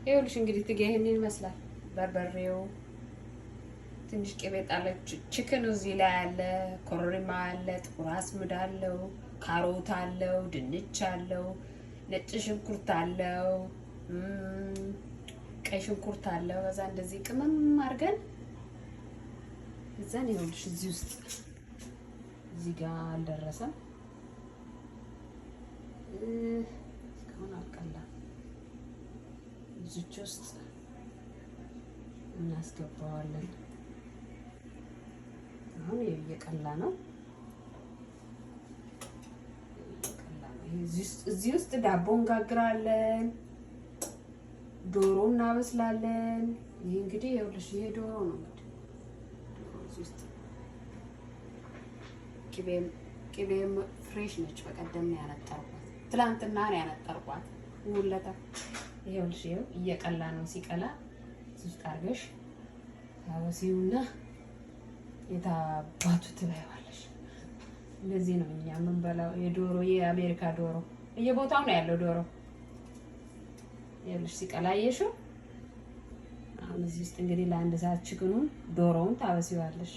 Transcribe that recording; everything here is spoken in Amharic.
ይኸውልሽ እንግዲህ ትገ ይሄንን ይመስላል። በርበሬው ትንሽ ቅቤ ጣለች። ቺክን እዚህ ላይ አለ፣ ኮረሪማ አለ፣ ጥቁር አዝሙድ አለው፣ ካሮት አለው፣ ድንች አለው፣ ነጭ ሽንኩርት አለው፣ ቀይ ሽንኩርት አለው። በዛ እንደዚህ ቅመም አድርገን እዛን ይኸውልሽ እዚህ ውስጥ እዚህ ጋር አልደረሰም። እስካሁን አልቀላም። እዚች ውስጥ እናስገባዋለን። አሁን እየቀላ ነው። እዚህ ውስጥ ዳቦ እንጋግራለን፣ ዶሮ እናበስላለን። ይሄ እንግዲህ ይኸውልሽ ይሄ ዶሮ ነው እንግዲህ እዚህ ውስጥ ቅቤም ፍሬሽ ነች። በቀደም ነው ያነጠርኳት፣ ትላንትና ነው ያነጠርኳት ውለታ። ይኸውልሽ ይኸው እየቀላ ነው። ሲቀላ እዚህ ውስጥ አድርገሽ ታበሲውና የታባቱ ትበይዋለሽ። እንደዚህ ነው እኛ የምንበላው። የዶሮ የአሜሪካ ዶሮ በየቦታው ነው ያለው ዶሮ። ይኸውልሽ ሲቀላ አየሽው። አሁን እዚህ ውስጥ እንግዲህ ለአንድ ሰዓት ችግኑን ዶሮውን ታበሲዋለሽ።